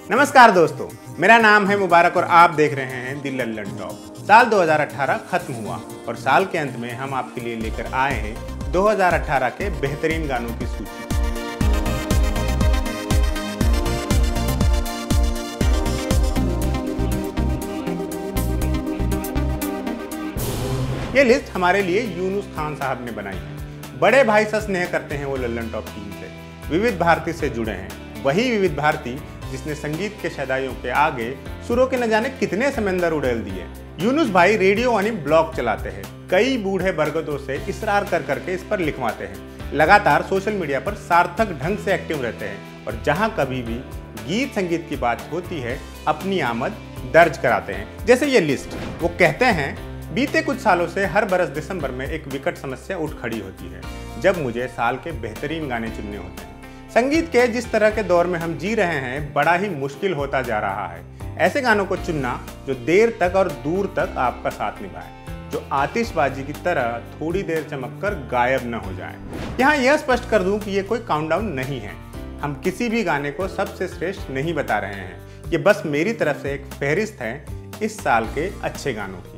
नमस्कार दोस्तों, मेरा नाम है मुबारक और आप देख रहे हैं दी लल्लन टॉप। साल 2018 खत्म हुआ और साल के अंत में हम आपके लिए लेकर आए हैं 2018 के बेहतरीन गानों की सूची। ये लिस्ट हमारे लिए यूनुस खान साहब ने बनाई है। बड़े भाई सा स्नेह करते हैं वो लल्लन टॉप टीम से, विविध भारती से जुड़े हैं। वही विविध भारती जिसने संगीत के शदाइयों के आगे सुरों के न जाने कितने समंदर उड़ेल दिए। यूनुस भाई रेडियो यानी ब्लॉग चलाते हैं। कई बूढ़े बरगदों से इसरार कर करके इस पर लिखवाते हैं। लगातार सोशल मीडिया पर सार्थक ढंग से एक्टिव रहते हैं और जहां कभी भी गीत संगीत की बात होती है अपनी आमद दर्ज कराते हैं। जैसे ये लिस्ट, वो कहते हैं, बीते कुछ सालों से हर बरस दिसंबर में एक विकट समस्या उठ खड़ी होती है जब मुझे साल के बेहतरीन गाने चुनने होते हैं। संगीत के जिस तरह के दौर में हम जी रहे हैं बड़ा ही मुश्किल होता जा रहा है ऐसे गानों को चुनना जो देर तक और दूर तक आपका साथ निभाए, जो आतिशबाजी की तरह थोड़ी देर चमककर गायब न हो जाए। यहाँ यह स्पष्ट कर दूं कि ये कोई काउंटडाउन नहीं है। हम किसी भी गाने को सबसे श्रेष्ठ नहीं बता रहे हैं। ये बस मेरी तरफ से एक फहरिस्त है इस साल के अच्छे गानों की।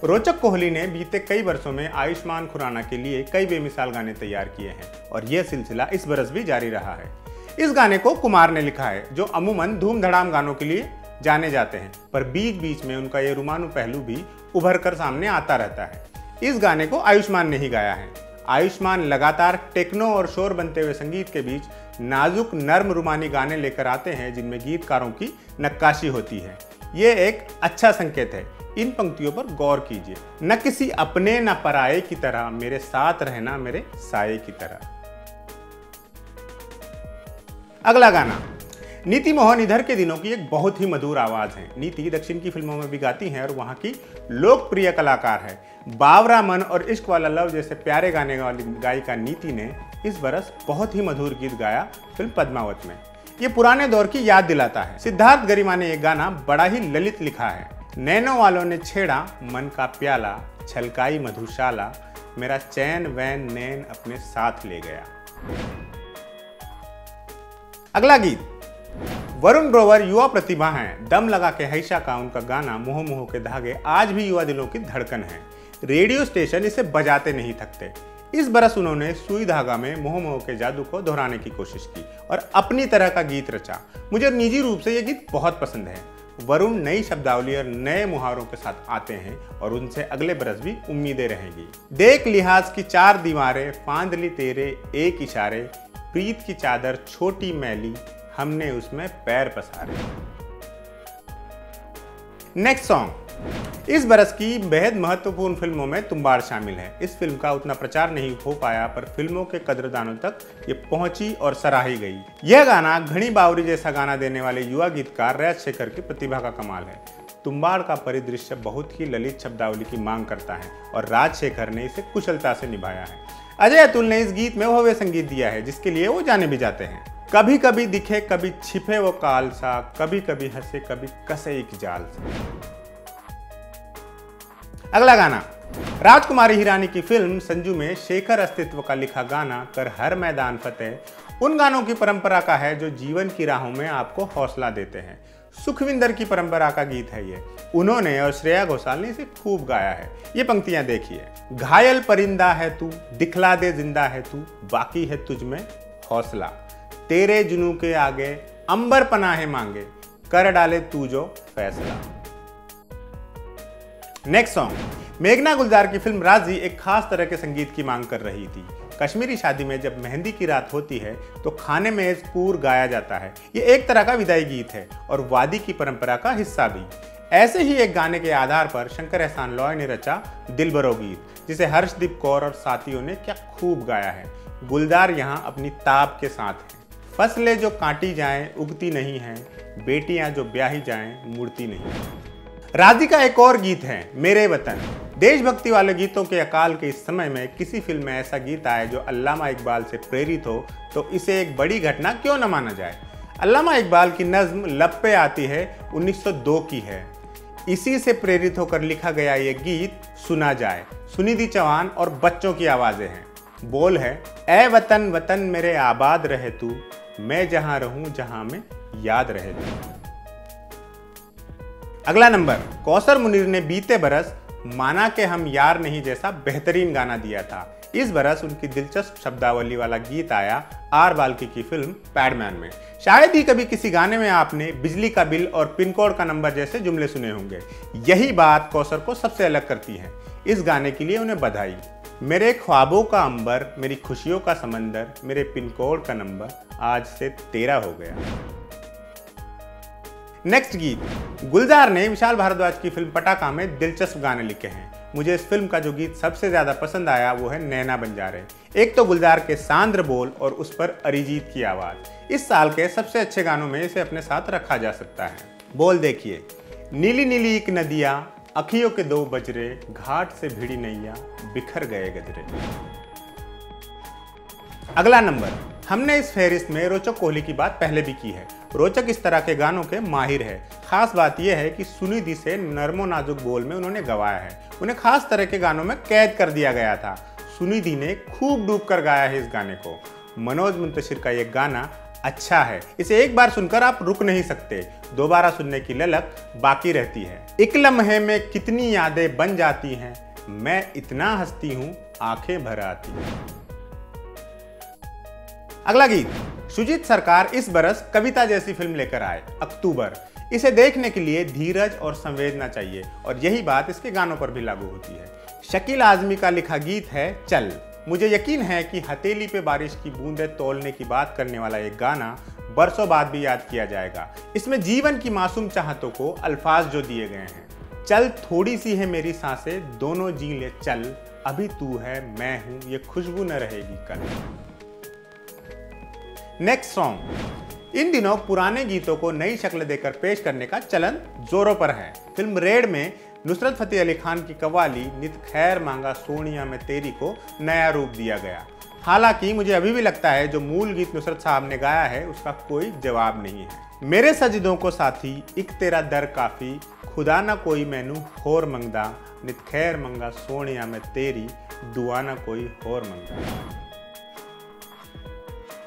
रोचक कोहली ने बीते कई वर्षों में आयुष्मान खुराना के लिए कई बेमिसाल गाने तैयार किए हैं और यह सिलसिला इस बरस भी जारी रहा है। इस गाने को कुमार ने लिखा है, जो अमूमन धूम धड़ाम गानों के लिए जाने जाते हैं, पर बीच बीच में उनका ये रुमानू पहलू भी उभर कर सामने आता रहता है। इस गाने को आयुष्मान ने ही गाया है। आयुष्मान लगातार टेक्नो और शोर बनते हुए संगीत के बीच नाजुक नर्म रुमानी गाने लेकर आते हैं जिनमें गीतकारों की नक्काशी होती है। ये एक अच्छा संकेत है। इन पंक्तियों पर गौर कीजिए। न किसी अपने न पराये की तरह, मेरे साथ रहना मेरे साये की तरह। अगला गाना, नीति मोहन इधर के दिनों की एक बहुत ही मधुर आवाज है। नीति दक्षिण की फिल्मों में भी गाती हैं और वहां की लोकप्रिय कलाकार है। बावरा मन और इश्क वाला लव जैसे प्यारे गाने वाली गायिका नीति ने इस बरस बहुत ही मधुर गीत गाया फिल्म पद्मावत में। ये पुराने दौर की याद दिलाता है। सिद्धार्थ गरिमा ने यह गाना बड़ा ही ललित लिखा है। नैनो वालों ने छेड़ा मन का प्याला, छलकाई मधुशाला, मेरा चैन वैन नैन अपने साथ ले गया। अगला गीत, वरुण ग्रोवर युवा प्रतिभा हैं। दम लगा के हैशा का उनका गाना मुँह मुँह के धागे आज भी युवा दिलों की धड़कन है। रेडियो स्टेशन इसे बजाते नहीं थकते। इस बरस उन्होंने सुई धागा में मुँह मुँह के जादू को दोहराने की कोशिश की और अपनी तरह का गीत रचा। मुझे निजी रूप से यह गीत बहुत पसंद है। वरुण नई शब्दावली और नए मुहावरों के साथ आते हैं और उनसे अगले बरस भी उम्मीदें रहेंगी। देख लिहाज की चार दीवारें, फांद ली तेरे एक इशारे, प्रीत की चादर छोटी मैली, हमने उसमें पैर पसारे। नेक्स्ट सॉन्ग, इस बरस की बेहद महत्वपूर्ण फिल्मों में तुम्बाड़ शामिल है। इस फिल्म का उतना प्रचार नहीं हो पाया पर फिल्मों के कदरदानों तक ये पहुंची और सराही गई। यह गाना घनी बावरी जैसा गाना देने वाले युवा गीतकार राजशेखर की प्रतिभा का कमाल है। तुम्बाड़ का परिदृश्य बहुत ही ललित शब्दावली की मांग करता है और राजशेखर ने इसे कुशलता से निभाया है। अजय अतुल ने इस गीत में भव्य संगीत दिया है जिसके लिए वो जाने भी जाते हैं। कभी कभी दिखे कभी छिपे वो काल सा, कभी कभी हंसे कभी कसे एक जाल सा। अगला गाना, राजकुमारी हिरानी की फिल्म संजू में शेखर अस्तित्व का लिखा गाना कर हर मैदान फतेह उन गानों की परंपरा का है जो जीवन की राहों में आपको हौसला देते हैं। सुखविंदर की परंपरा का गीत है ये। उन्होंने और श्रेया घोषाल ने इसे खूब गाया है। ये पंक्तियां देखिए, घायल परिंदा है तू, दिखला दे जिंदा है तू, बाकी है तुझ में हौसला, तेरे जुनू के आगे अंबर पनाहे मांगे, कर डाले तू जो फैसला। नेक्स्ट सॉन्ग, मेघना गुलजार की फिल्म राजी एक खास तरह के संगीत की मांग कर रही थी। कश्मीरी शादी में जब मेहंदी की रात होती है तो खाने में पूर गाया जाता है। ये एक तरह का विदाई गीत है और वादी की परंपरा का हिस्सा भी। ऐसे ही एक गाने के आधार पर शंकर एहसान लॉय ने रचा दिलबरो गीत, जिसे हर्षदीप कौर और साथियों ने क्या खूब गाया है। गुलजार यहाँ अपनी ताब के साथ हैं। फसलें जो काटी जाएं उगती नहीं हैं, बेटियां जो ब्याही जाएं मुड़ती नहीं। राजी का एक और गीत है मेरे वतन। देशभक्ति वाले गीतों के अकाल के इस समय में किसी फिल्म में ऐसा गीत आए जो अल्लामा इकबाल से प्रेरित हो तो इसे एक बड़ी घटना क्यों न माना जाए। अल्लामा इकबाल की नज्म लब पे आती है 1902 की है। इसी से प्रेरित होकर लिखा गया ये गीत सुना जाए, सुनिधि चौहान और बच्चों की आवाजें हैं। बोल है, ए वतन वतन मेरे आबाद रहे तू, मैं जहां रहूं जहां में याद रहे तू। अगला नंबर, कौसर मुनीर ने बीते बरस माना के हम यार नहीं जैसा बेहतरीन गाना दिया था। इस बरस उनकी दिलचस्प शब्दावली वाला गीत आया आर बाल्की की फिल्म पैडमैन में। शायद ही कभी किसी गाने में आपने बिजली का बिल और पिन कोड का नंबर जैसे जुमले सुने होंगे। यही बात कौसर को सबसे अलग करती है। इस गाने के लिए उन्हें बधाई। मेरे ख्वाबों का अंबर, मेरी खुशियों का समंदर, मेरे पिन कोड का नंबर आज से तेरा हो गया। नेक्स्ट गीत, गुलजार ने विशाल भारद्वाज की फिल्म पटाखा में दिलचस्प गाने लिखे हैं। मुझे इस फिल्म का जो गीत सबसे ज्यादा पसंद आया वो है नैना बंजारे। एक तो गुलजार के सांद्र बोल और उस पर अरिजीत की आवाज। इस साल के सबसे अच्छे गानों में इसे अपने साथ रखा जा सकता है। बोल देखिए, नीली नीली एक नदिया, अखियों के दो बजरे, घाट से भिड़ी नैया, बिखर गए गजरे। अगला नंबर, हमने इस फहरिस्त में रोचक कोहली की बात पहले भी की है। रोचक इस तरह के गानों के माहिर है। खास बात यह है कि सुनिधि से नरमो नाजुक बोल में उन्होंने गवाया है। उन्हें खास तरह के गानों में कैद कर दिया गया था। सुनिधि ने खूब डूब कर गाया है इस गाने को। मनोज मुंतशिर का यह गाना अच्छा है, इसे एक बार सुनकर आप रुक नहीं सकते, दोबारा सुनने की ललक बाकी रहती है। एक लम्हे में कितनी यादें बन जाती हैं, मैं इतना हंसती हूँ आंखें भर आती हैं। अगला गीत, सुजीत सरकार इस बरस कविता जैसी फिल्म लेकर आए, अक्टूबर। इसे देखने के लिए धीरज और संवेदना चाहिए और यही बात इसके गानों पर भी लागू होती है। शकील आजमी का लिखा गीत है चल। मुझे यकीन है कि हथेली पे बारिश की बूंदें तोलने की बात करने वाला एक गाना बरसों बाद भी याद किया जाएगा। इसमें जीवन की मासूम चाहतों को अल्फाज जो दिए गए हैं, चल थोड़ी सी है मेरी सांसें, दोनों जी ले चल, अभी तू है मैं हूं, ये खुशबू न रहेगी कल। नेक्स्ट सॉन्ग, इन दिनों पुराने गीतों को नई शक्ल देकर पेश करने का चलन जोरों पर है। फिल्म रेड में नुसरत फतेह अली खान की कव्वाली नित खैर मांगा सोनिया में तेरी को नया रूप दिया गया। हालांकि मुझे अभी भी लगता है जो मूल गीत नुसरत साहब ने गाया है उसका कोई जवाब नहीं है। मेरे सजदों को साथी, एक तेरा दर काफी, खुदा ना कोई मैनू होर मंगदा, नित खैर मंगा सोनिया में तेरी, दुआ ना कोई होर मंगदा।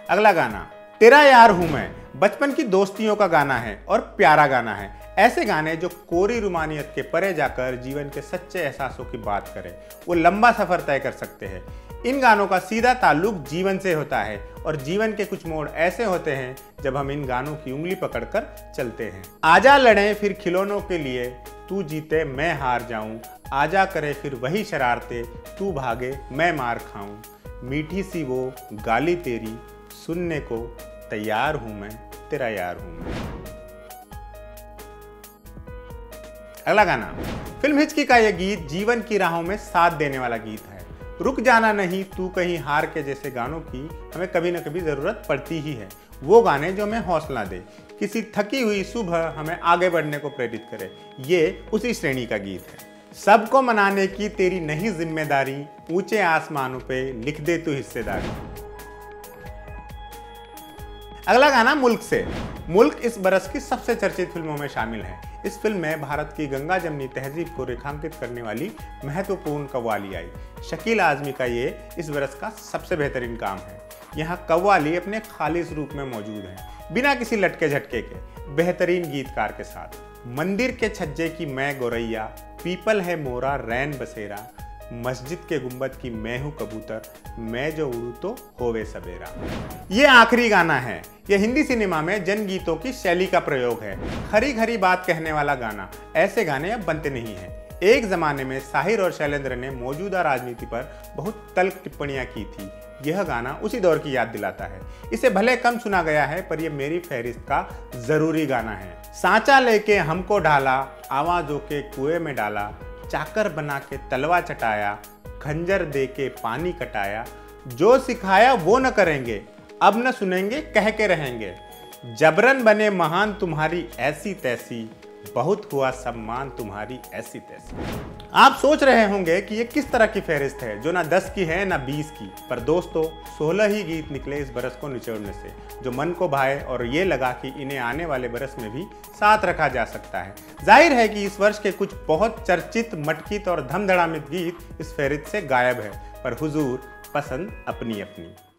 अगला गाना, तेरा यार हूं मैं, बचपन की दोस्तियों का गाना है और प्यारा गाना है। ऐसे गाने जो कोरी रुमानियत के परे जाकर जीवन के सच्चे एहसासों की बात करें, वो लंबा सफर तय कर सकते हैं। इन गानों का सीधा ताल्लुक जीवन से होता है और जीवन के कुछ मोड़ ऐसे होते हैं जब हम इन गानों की उंगली पकड़कर चलते हैं। आजा लड़ें फिर खिलौनों के लिए, तू जीते मैं हार जाऊं, आजा करे फिर वही शरारते, तू भागे मैं मार खाऊं, मीठी सी वो गाली तेरी, सुनने को तैयार हूं मैं, तेरा यार हूं मैं। अगला गाना, फिल्म हिचकी का यह गीत जीवन की राहों में साथ देने वाला गीत है। रुक जाना नहीं तू कहीं हार के जैसे गानों की हमें कभी न कभी जरूरत पड़ती ही है। वो गाने जो हमें हौसला दे, किसी थकी हुई सुबह हमें आगे बढ़ने को प्रेरित करे, ये उसी श्रेणी का गीत है। सबको मनाने की तेरी नहीं जिम्मेदारी, ऊंचे आसमानों पे लिख दे तू हिस्सेदारी। अगला गाना मुल्क से। मुल्क इस बरस की सबसे चर्चित फिल्मों में शामिल है। इस फिल्म में भारत की गंगा जमनी तहजीब को रेखांकित करने वाली महत्वपूर्ण कव्वाली आई। शकील आजमी का ये इस बरस का सबसे बेहतरीन काम है। यहाँ कव्वाली अपने खालिस रूप में मौजूद है, बिना किसी लटके झटके के, बेहतरीन गीतकार के साथ। मंदिर के छज्जे की मैं गोरैया, पीपल है मोरा रैन बसेरा, मस्जिद के गुंबद की मैं हूं कबूतर, मैं जो उड़ू तो होवे सवेरा। ये आखिरी गाना है। यह हिंदी सिनेमा में जनगीतों की शैली का प्रयोग है। खरी खरी बात कहने वाला गाना। ऐसे गाने अब बनते नहीं हैं। एक जमाने में साहिर और शैलेंद्र ने मौजूदा राजनीति पर बहुत तल्ख टिप्पणियां की थी। यह गाना उसी दौर की याद दिलाता है। इसे भले कम सुना गया है पर यह मेरी फहरिस्त का जरूरी गाना है। सांचा लेके हमको ढाला, आवाजों के कुएं में डाला, चाकर बना के तलवा चटाया, खंजर दे के पानी कटाया, जो सिखाया वो न करेंगे, अब न सुनेंगे कह के रहेंगे, जबरन बने महान तुम्हारी ऐसी तैसी, बहुत हुआ सम्मान तुम्हारी ऐसी तैसी। आप सोच रहे होंगे कि ये किस तरह की फहरिस्त है जो ना 10 की है ना 20 की, पर दोस्तों 16 ही गीत निकले इस बरस को निचोड़ने से, जो मन को भाए और ये लगा कि इन्हें आने वाले बरस में भी साथ रखा जा सकता है। जाहिर है कि इस वर्ष के कुछ बहुत चर्चित, मटकित और धमधड़ामित गीत इस फहरिस्त से गायब है, पर हुजूर पसंद अपनी अपनी।